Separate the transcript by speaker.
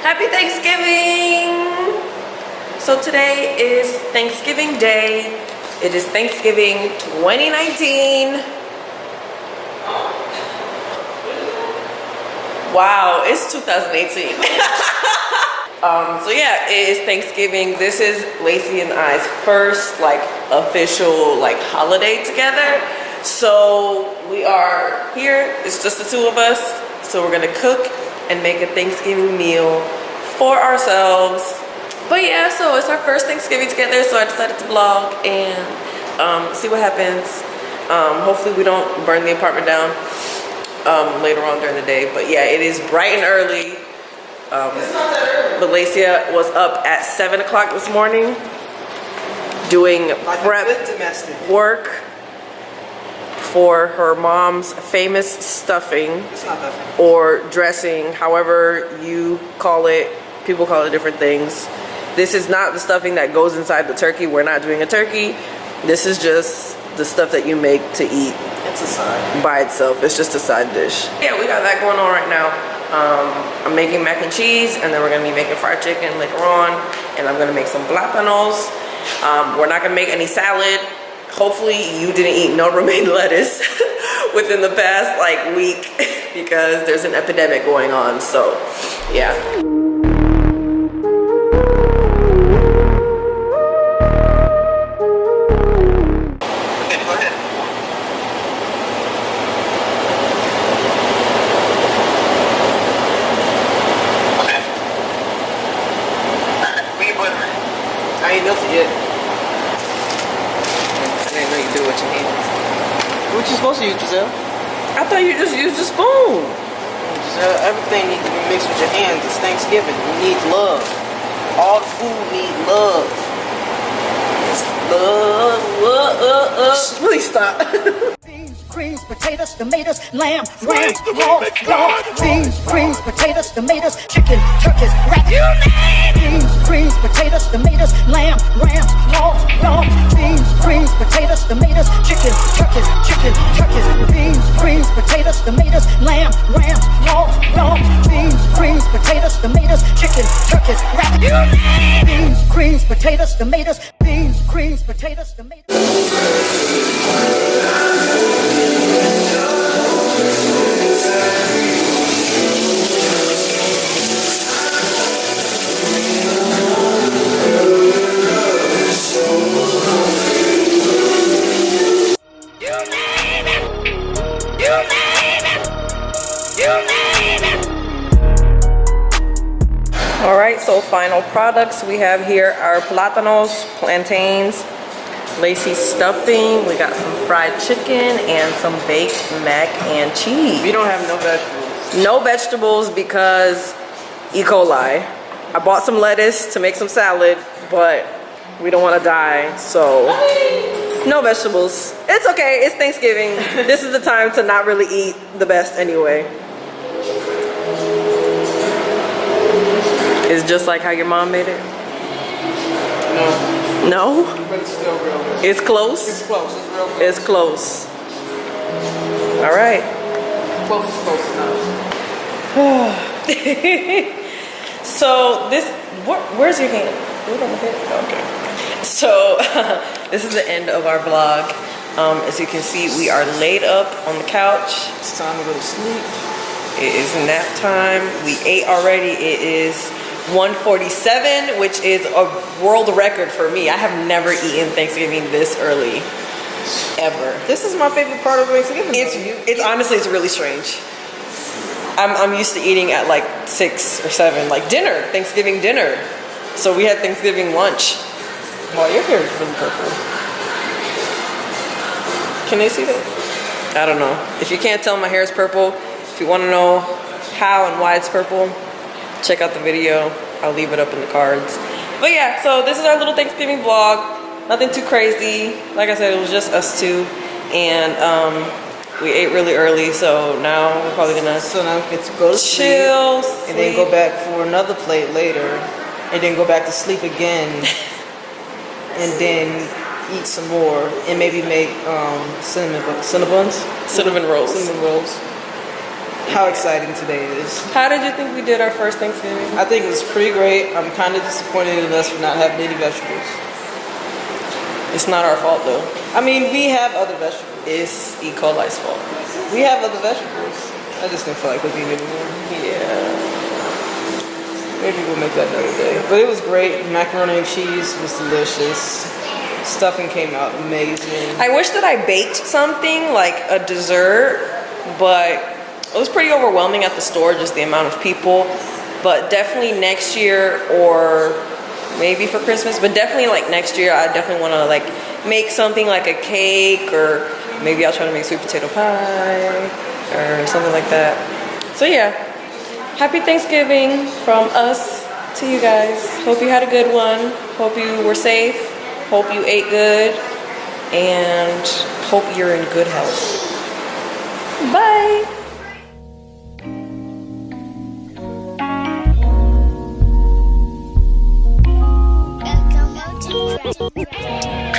Speaker 1: Happy Thanksgiving! So today is Thanksgiving Day. It is Thanksgiving 2019. Wow, it's 2018. So yeah, it is Thanksgiving. This is Laci and I's first official holiday together. So we are here. It's just the two of us. So we're gonna cook and make a Thanksgiving meal for ourselves. But yeah, so it's our first Thanksgiving together. So I decided to vlog and see what happens. Hopefully we don't burn the apartment down later on during the day. But yeah, it is bright and early.
Speaker 2: It's not that early.
Speaker 1: But Lacia was up at 7 o'clock this morning doing prep work for her mom's famous stuffing.
Speaker 2: It's not that famous.
Speaker 1: Or dressing, however you call it. People call it different things. This is not the stuffing that goes inside the turkey. We're not doing a turkey. This is just the stuff that you make to eat.
Speaker 2: It's a side.
Speaker 1: By itself. It's just a side dish. Yeah, we got that going on right now. I'm making mac and cheese, and then we're gonna be making fried chicken later on, and I'm gonna make some plátanos. We're not gonna make any salad. Hopefully you didn't eat no romaine lettuce within the past week because there's an epidemic going on. So yeah.
Speaker 2: I ain't melted yet.
Speaker 1: I didn't know you do it with your hands.
Speaker 2: What you supposed to use, Giselle?
Speaker 1: I thought you just used a spoon.
Speaker 2: Giselle, everything needs to be mixed with your hands. It's Thanksgiving. We need love. All the food needs love. It's love.
Speaker 1: Please stop.
Speaker 3: Beans, greens, potatoes, tomatoes, lamb, ram, hog, dog. Beans, greens, potatoes, tomatoes, chicken, turkeys, rat. You name it. Beans, greens, potatoes, tomatoes, lamb, ram, hog, dog. Beans, greens, potatoes, tomatoes, chicken, turkeys, beans, greens, potatoes, tomatoes, lamb, ram, hog, dog. Beans, greens, potatoes, tomatoes, chicken, turkeys, rat. You name it. Beans, greens, potatoes, tomatoes, beans, greens, potatoes, tomatoes.
Speaker 1: All right, so final products we have here are plátanos, plantains, Laci's stuffing. We got some fried chicken and some baked mac and cheese.
Speaker 2: We don't have no vegetables.
Speaker 1: No vegetables because E. coli. I bought some lettuce to make some salad, but we don't want to die, so no vegetables. It's okay, it's Thanksgiving. This is the time to not really eat the best anyway. It's just like how your mom made it?
Speaker 2: No.
Speaker 1: No?
Speaker 2: But it's still real good.
Speaker 1: It's close?
Speaker 2: It's close. It's real close.
Speaker 1: It's close. All right.
Speaker 2: Close is close enough.
Speaker 1: So this, where's your hand? Okay. So this is the end of our vlog. As you can see, we are laid up on the couch.
Speaker 2: It's time to go to sleep.
Speaker 1: It is nap time. We ate already. It is 1:47, which is a world record for me. I have never eaten Thanksgiving this early, ever.
Speaker 2: This is my favorite part of Thanksgiving.
Speaker 1: It's honestly, it's really strange. I'm used to eating at 6 or 7, dinner, Thanksgiving dinner. So we had Thanksgiving lunch. Wow, your hair is really purple. Can they see that? I don't know. If you can't tell, my hair is purple. If you want to know how and why it's purple, check out the video. I'll leave it up in the cards. But yeah, so this is our little Thanksgiving vlog. Nothing too crazy. Like I said, it was just us two. And we ate really early, so now we're probably gonna
Speaker 2: get to go to
Speaker 1: chill,
Speaker 2: sleep, and then go back for another plate later, and then go back to sleep again, and then eat some more, and maybe make cinnamon rolls.
Speaker 1: Cinnamon rolls.
Speaker 2: how exciting today is.
Speaker 1: How did you think we did our first Thanksgiving?
Speaker 2: I think it was pretty great. I'm kind of disappointed in us for not having any vegetables.
Speaker 1: It's not our fault though.
Speaker 2: I mean, we have other vegetables.
Speaker 1: It's E. coli's fault.
Speaker 2: We have other vegetables. I just didn't feel like cooking anymore.
Speaker 1: Yeah.
Speaker 2: Maybe we'll make that another day. But it was great. Macaroni and cheese was delicious. Stuffing came out amazing.
Speaker 1: I wish that I baked something like a dessert, but it was pretty overwhelming at the store, just the amount of people. But definitely next year, or maybe for Christmas, but definitely like next year, I definitely want to like make something like a cake, or maybe I'll try to make sweet potato pie or something like that. So yeah, happy Thanksgiving from us to you guys. Hope you had a good one. Hope you were safe. Hope you ate good, and hope you're in good health. Bye.
Speaker 4: Welcome to